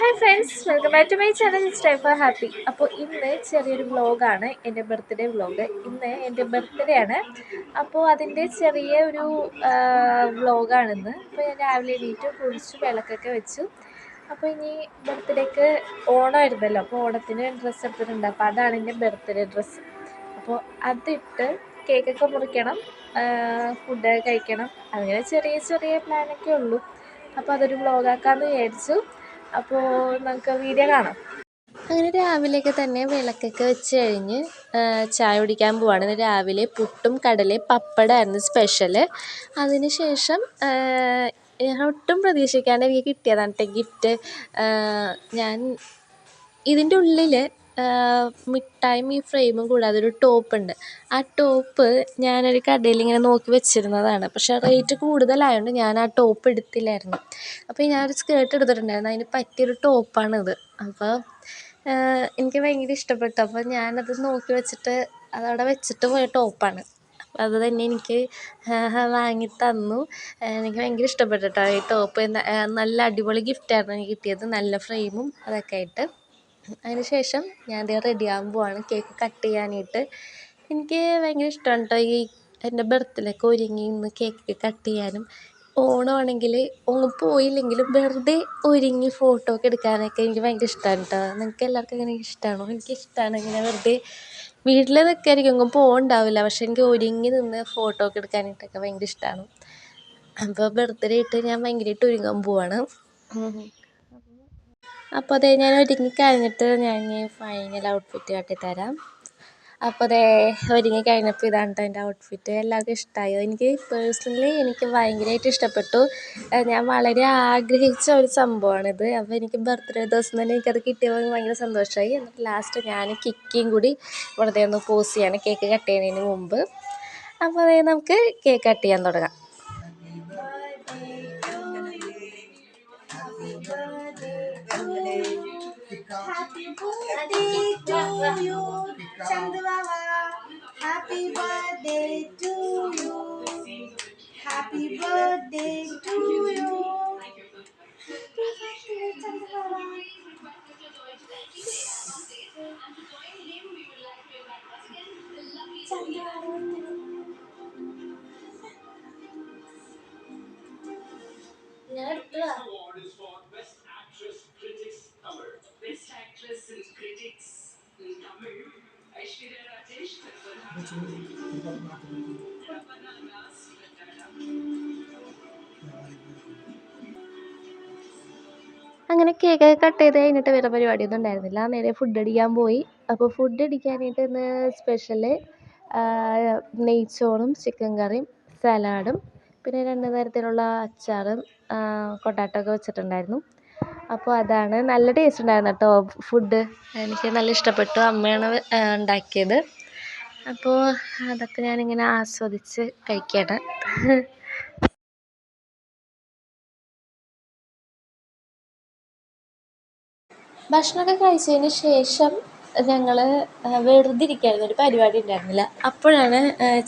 Hi friends, welcome back to my channel stay for happy. അപ്പോൾ ഇന്ന് ചെറിയൊരു വ്ളോഗാണ്, എൻ്റെ ബർത്ത്ഡേ വ്ളോഗ്. ഇന്ന് എൻ്റെ ബർത്ത്ഡേ ആണ്. അപ്പോൾ അതിൻ്റെ ചെറിയ ഒരു വ്ളോഗാണിന്ന്. അപ്പോൾ ഞാൻ രാവിലെ എണീറ്റ് കുളിച്ചു വിളക്കൊക്കെ വെച്ചു. അപ്പോൾ ഇനി ബർത്ത്ഡേക്ക് ഓണമായിരുന്നല്ലോ, അപ്പോൾ ഓണത്തിന് ഡ്രസ്സ് എടുത്തിട്ടുണ്ട്. അപ്പോൾ അതാണ് എൻ്റെ ബർത്ത്ഡേ ഡ്രസ്സ്. അപ്പോൾ അതിട്ട് കേക്കൊക്കെ മുറിക്കണം, ഫുഡ് കഴിക്കണം, അങ്ങനെ ചെറിയ ചെറിയ പ്ലാനൊക്കെ ഉള്ളൂ. അപ്പോൾ അതൊരു വ്ളോഗാക്കാമെന്ന് വിചാരിച്ചു. അപ്പോൾ നമുക്ക് വീഡിയോ കാണാം. അങ്ങനെ രാവിലെയൊക്കെ തന്നെ വിളക്കൊക്കെ വെച്ച് കഴിഞ്ഞ് ചായ കുടിക്കാൻ പോവാണ്. രാവിലെ പുട്ടും കടലയും പപ്പടമായിരുന്നു സ്പെഷ്യൽ. അതിന് ശേഷം ഒട്ടും പ്രതീക്ഷിക്കാണ്ട് എനിക്ക് കിട്ടിയതാണ് കേട്ടോ ഗിഫ്റ്റ്. ഞാൻ ഇതിൻ്റെ ഉള്ളിൽ മിഠായും ഈ ഫ്രെയിമും കൂടാതെ ഒരു ടോപ്പുണ്ട്. ആ ടോപ്പ് ഞാനൊരു കടയിൽ ഇങ്ങനെ നോക്കി വെച്ചിരുന്നതാണ്. പക്ഷേ റേറ്റ് കൂടുതലായതുകൊണ്ട് ഞാൻ ആ ടോപ്പ് എടുത്തില്ലായിരുന്നു. അപ്പോൾ ഞാനൊരു സ്കേർട്ട് എടുത്തിട്ടുണ്ടായിരുന്നു, അതിന് പറ്റിയൊരു ടോപ്പാണിത്. അപ്പോൾ എനിക്ക് ഭയങ്കര ഇഷ്ടപ്പെട്ടു. അപ്പോൾ ഞാനത് നോക്കി വെച്ചിട്ട് അതവിടെ വെച്ചിട്ട് പോയ ടോപ്പാണ്. അപ്പോൾ അത് തന്നെ എനിക്ക് വാങ്ങി തന്നു. എനിക്ക് ഭയങ്കര ഇഷ്ടപ്പെട്ടു കേട്ടോ ഈ ടോപ്പ്. നല്ല അടിപൊളി ഗിഫ്റ്റായിരുന്നു എനിക്ക് കിട്ടിയത്, നല്ല ഫ്രെയിമും അതൊക്കെ ആയിട്ട്. അതിന് ശേഷം ഞാൻ റെഡിയാകാൻ പോവാണ് കേക്ക് കട്ട് ചെയ്യാനായിട്ട്. എനിക്ക് ഭയങ്കര ഇഷ്ടമാണ് കേട്ടോ ഈ എൻ്റെ ബർത്ത്ഡേക്ക് ഒരുങ്ങി ഇന്ന് കേക്ക് കട്ട് ചെയ്യാനും. ഓണമാണെങ്കിൽ പോയില്ലെങ്കിലും വെറുതെ ഒരുങ്ങി ഫോട്ടോ ഒക്കെ എടുക്കാനൊക്കെ എനിക്ക് ഭയങ്കര ഇഷ്ടമാണ് കേട്ടോ. നിങ്ങൾക്ക് എല്ലാവർക്കും ഇങ്ങനെ ഇഷ്ടമാണോ? എനിക്കിഷ്ടമാണ് ഇങ്ങനെ വെറുതെ വീട്ടിൽ നിൽക്കായിരിക്കും, പോകുന്നുണ്ടാവില്ല. പക്ഷെ എനിക്ക് ഒരുങ്ങി നിന്ന് ഫോട്ടോ ഒക്കെ എടുക്കാനായിട്ടൊക്കെ ഭയങ്കര ഇഷ്ടമാണ്. അപ്പോൾ ബർത്ത്ഡേ ആയിട്ട് ഞാൻ ഭയങ്കരമായിട്ട് ഒരുങ്ങാൻ പോവാണ്. അപ്പോൾ അതേ ഞാൻ ഒരുങ്ങി കഴിഞ്ഞിട്ട് ഞാൻ ഫൈനൽ ഔട്ട്ഫിറ്റ് കാട്ടിത്തരാം. അപ്പോൾ അതേ ഒരുങ്ങി കഴിഞ്ഞപ്പോൾ ഇതാണ് എൻ്റെ ഔട്ട്ഫിറ്റ്. എല്ലാവർക്കും ഇഷ്ടമായോ? എനിക്ക് പേഴ്സണലി എനിക്ക് ഭയങ്കരമായിട്ട് ഇഷ്ടപ്പെട്ടു. ഞാൻ വളരെ ആഗ്രഹിച്ച ഒരു സംഭവമാണിത്. അപ്പോൾ എനിക്ക് ബർത്ത്ഡേ ദിവസം തന്നെ എനിക്കത് കിട്ടിയപ്പോൾ ഭയങ്കര സന്തോഷമായി. എന്നിട്ട് ലാസ്റ്റ് ഞാൻ കിക്കിയും കൂടി വെറുതെ ഒന്ന് പോസ് ചെയ്യാണ് കേക്ക് കട്ട് ചെയ്യുന്നതിന് മുമ്പ്. അപ്പോൾ അതേ നമുക്ക് കേക്ക് കട്ട് ചെയ്യാൻ തുടങ്ങാം. Happy birthday to you, Chandrava. Happy birthday to you. Happy birthday to you. Happy birthday, Chandrava. അങ്ങനെ കേക്ക് കട്ട് ചെയ്ത് കഴിഞ്ഞിട്ട് വേറെ പരിപാടിയൊന്നും ഉണ്ടായിരുന്നില്ല. നേരെ ഫുഡ് അടിക്കാൻ പോയി. അപ്പോൾ ഫുഡ് അടിക്കാനായിട്ട് ഇന്ന് സ്പെഷ്യൽ നെയ്ച്ചോറും ചിക്കൻ കറിയും സലാഡും പിന്നെ 2 തരത്തിലുള്ള അച്ചാറും കൊണ്ടാട്ടം ഒക്കെ വെച്ചിട്ടുണ്ടായിരുന്നു. അപ്പോൾ അതാണ്. നല്ല ടേസ്റ്റ് ഉണ്ടായിരുന്നു കേട്ടോ ഫുഡ്. എനിക്ക് നല്ല ഇഷ്ടപ്പെട്ടു. അമ്മയാണ് ഉണ്ടാക്കിയത്. അപ്പോൾ അതൊക്കെ ഞാനിങ്ങനെ ആസ്വദിച്ച് കഴിക്കുകയാണ്. ഭക്ഷണമൊക്കെ കഴിച്ചതിന് ശേഷം ഞങ്ങൾ വെറുതെ ഇരിക്കുകയായിരുന്നു, ഒരു പരിപാടി ഉണ്ടായിരുന്നില്ല. അപ്പോഴാണ്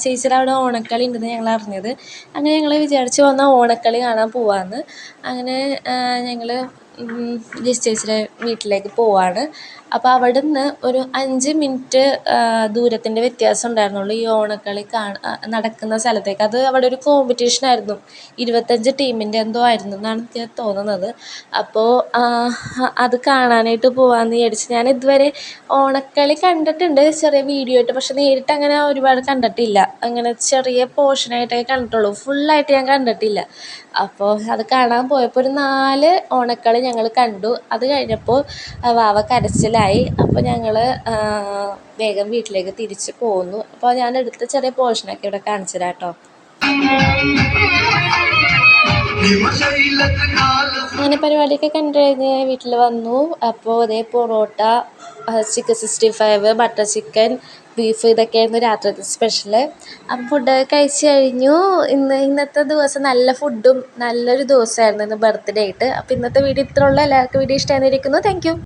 ചേച്ചിയുടെ അവിടെ ഓണക്കളി ഉണ്ടെന്ന് ഞങ്ങൾ അറിഞ്ഞത്. അങ്ങനെ ഞങ്ങൾ വിചാരിച്ച് വന്നാൽ ഓണക്കളി കാണാൻ പോവാമെന്ന്. അങ്ങനെ ഞങ്ങൾ ചേച്ചിയുടെ വീട്ടിലേക്ക് പോവാണ്. അപ്പോൾ അവിടെ നിന്ന് ഒരു 5 മിനിറ്റ് ദൂരത്തിൻ്റെ വ്യത്യാസം ഉണ്ടായിരുന്നുള്ളൂ ഈ ഓണക്കളി നടക്കുന്ന സ്ഥലത്തേക്ക്. അത് അവിടെ ഒരു കോമ്പറ്റീഷനായിരുന്നു, 25 ടീമിൻ്റെ എന്തോ ആയിരുന്നു എന്നാണ് എനിക്ക് തോന്നുന്നത്. അപ്പോൾ അത് കാണാനായിട്ട് പോകാമെന്ന് വിചാരിച്ച്. ഞാൻ ഇതുവരെ ഓണക്കളി കണ്ടിട്ടുണ്ട് ചെറിയ വീഡിയോ ആയിട്ട്, പക്ഷെ നേരിട്ട് അങ്ങനെ ഒരുപാട് കണ്ടിട്ടില്ല. അങ്ങനെ ചെറിയ പോർഷനായിട്ടൊക്കെ കണ്ടിട്ടുള്ളൂ, ഫുള്ളായിട്ട് ഞാൻ കണ്ടിട്ടില്ല. അപ്പോൾ അത് കാണാൻ പോയപ്പോൾ ഒരു 4 ഓണക്കളി ഞങ്ങൾ കണ്ടു. അത് കഴിഞ്ഞപ്പോൾ വാവ കരച്ചിലായി. അപ്പോൾ ഞങ്ങൾ വേഗം വീട്ടിലേക്ക് തിരിച്ച് പോന്നു. അപ്പോൾ ഞാൻ എടുത്ത ചെറിയ പോർഷനൊക്കെ ഇവിടെ കാണിച്ചു തരാം കേട്ടോ. അങ്ങനെ പരിപാടിയൊക്കെ കണ്ടു കഴിഞ്ഞ് വീട്ടിൽ വന്നു. അപ്പോൾ അതേ parotta, chicken 65, butter chicken, beef, ഇതൊക്കെയായിരുന്നു രാത്രിത്തെ സ്പെഷ്യൽ. അപ്പം ഫുഡൊക്കെ കഴിച്ച് കഴിഞ്ഞു. ഇന്നത്തെ ദിവസം നല്ല ഫുഡും നല്ലൊരു ദിവസമായിരുന്നു ഇന്ന് ബർത്ത്ഡേ ആയിട്ട്. അപ്പോൾ ഇന്നത്തെ വീഡിയോ ഇത്രയുള്ളൂ. എല്ലാവർക്കും വീഡിയോ ഇഷ്ടമായിരിക്കുന്നു. Thank you.